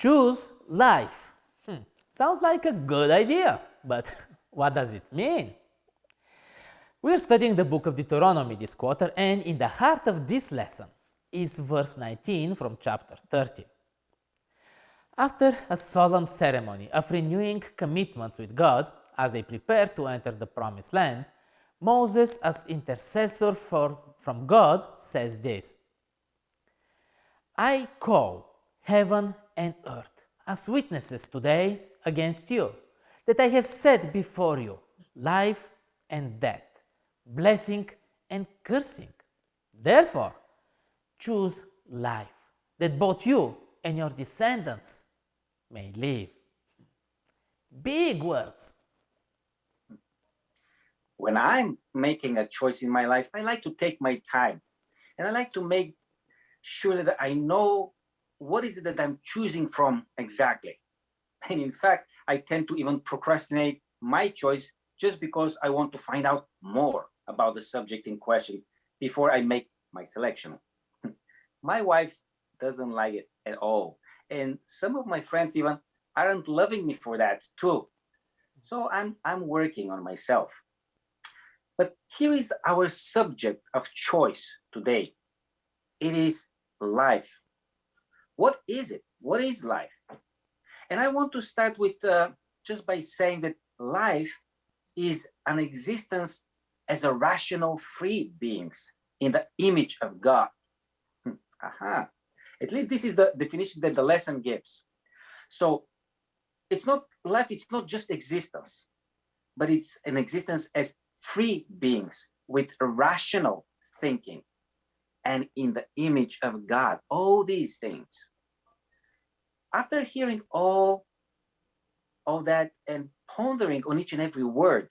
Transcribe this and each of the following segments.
Choose life. Sounds like a good idea, but what does it mean? We're studying the book of Deuteronomy this quarter, and in the heart of this lesson is verse 19 from chapter 30. After a solemn ceremony of renewing commitments with God as they prepare to enter the promised land, Moses, as intercessor from God, says this: I call heaven and earth as witnesses today against you, that I have set before you life and death, blessing and cursing. Therefore, choose life, that both you and your descendants may live. Big words. When I'm making a choice in my life, I like to take my time and I like to make sure that I know what is it that I'm choosing from exactly. And in fact, I tend to even procrastinate my choice just because I want to find out more about the subject in question before I make my selection. My wife doesn't like it at all. And some of my friends even aren't loving me for that too. So I'm working on myself. But here is our subject of choice today. It is life. What is it? What is life? And I want to start with just by saying that life is an existence as a rational, free beings in the image of God. Aha. At least this is the definition that the lesson gives. So it's not life, it's not just existence, but it's an existence as free beings with rational thinking and in the image of God. All these things. After hearing all that and pondering on each and every word,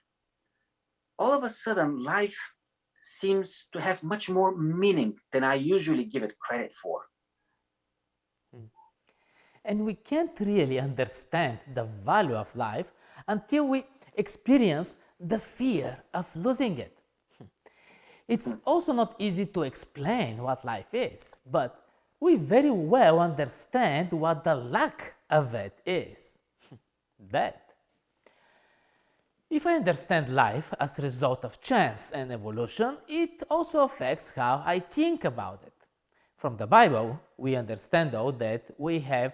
all of a sudden life seems to have much more meaning than I usually give it credit for. And we can't really understand the value of life until we experience the fear of losing it. It's also not easy to explain what life is, but we very well understand what the lack of it is. Death. If I understand life as a result of chance and evolution, it also affects how I think about it. From the Bible, we understand though that we are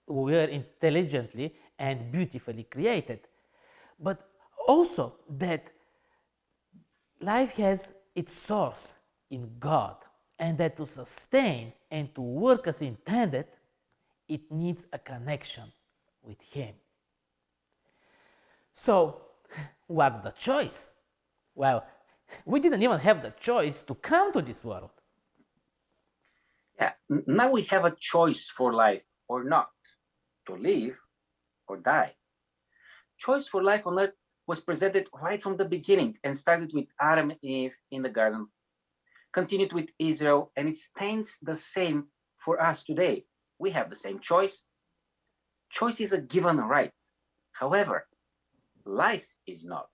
intelligently and beautifully created, but also that life has its source in God, and that to sustain and to work as intended, it needs a connection with Him. So, what's the choice? Well, we didn't even have the choice to come to this world. Yeah, now we have a choice for life or not, to live or die. Choice for life on earth was presented right from the beginning and started with Adam and Eve in the garden, continued with Israel, and it stands the same for us today. We have the same choice. Choice is a given right. However, life is not.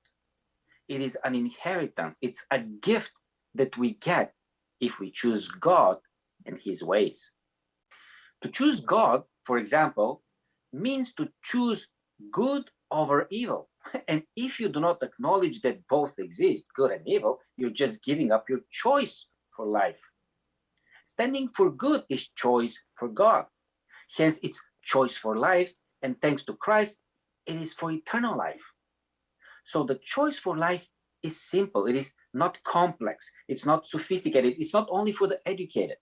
It is an inheritance, it's a gift that we get if we choose God and His ways. To choose God, for example, means to choose good over evil. And if you do not acknowledge that both exist, good and evil, you're just giving up your choice for life. Standing for good is choice for God. Hence, it's choice for life, and thanks to Christ, it is for eternal life. So the choice for life is simple. It is not complex. It's not sophisticated. It's not only for the educated.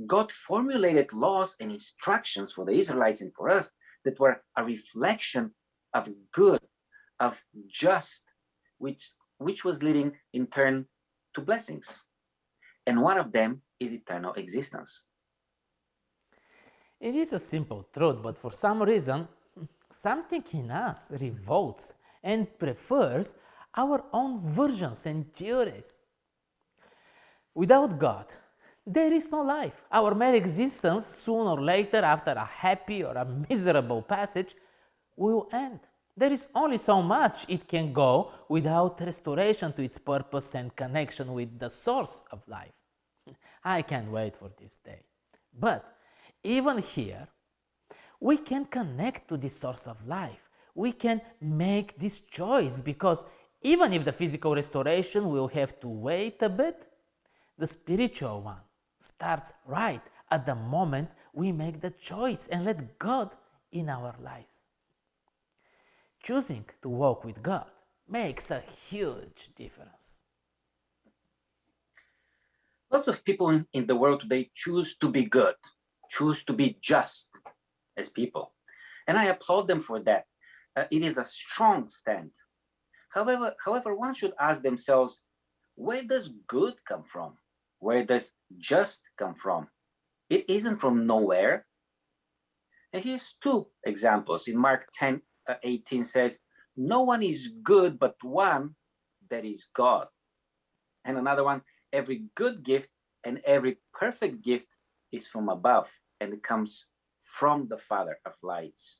God formulated laws and instructions for the Israelites and for us that were a reflection of good, of just, which was leading in turn to blessings. And one of them is eternal existence. It is a simple truth, but for some reason, something in us revolts and prefers our own versions and theories. Without God, there is no life. Our mere existence, sooner or later, after a happy or a miserable passage, will end. There is only so much it can go without restoration to its purpose and connection with the source of life. I can't wait for this day. But even here, we can connect to the source of life. We can make this choice because even if the physical restoration will have to wait a bit, the spiritual one starts right at the moment we make the choice and let God in our lives. Choosing to walk with God makes a huge difference. Lots of people in the world today choose to be good, choose to be just as people. And I applaud them for that. It is a strong stand. However, one should ask themselves, where does good come from? Where does just come from? It isn't from nowhere. And here's two examples. In Mark 10:18 says, no one is good but one, that is God. And another one, every good gift and every perfect gift is from above and it comes from the Father of lights.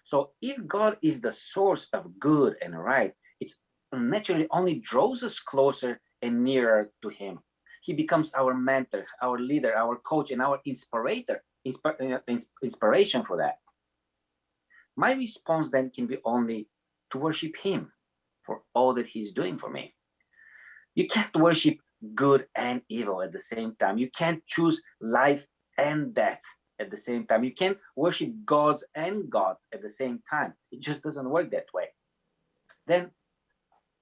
So if God is the source of good and right, it naturally only draws us closer and nearer to Him. He becomes our mentor, our leader, our coach, and our inspiration for that. My response then can be only to worship Him for all that He's doing for me. You can't worship good and evil at the same time. You can't choose life and death at the same time. You can't worship gods and God at the same time. It just doesn't work that way. Then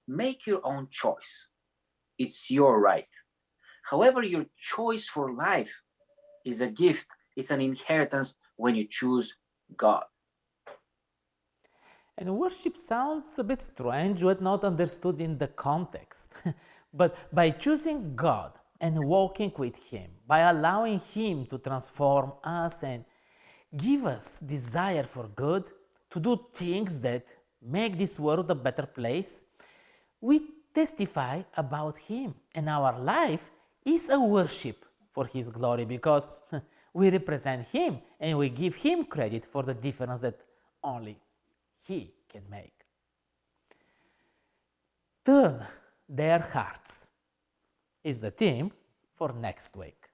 make your own choice. It's your right. However, your choice for life is a gift, it's an inheritance when you choose God. And worship sounds a bit strange when not understood in the context. But by choosing God and walking with Him, by allowing Him to transform us and give us desire for good, to do things that make this world a better place, we testify about Him. And our life is a worship for His glory because we represent Him and we give Him credit for the difference that only He can make. Turn their hearts is the theme for next week.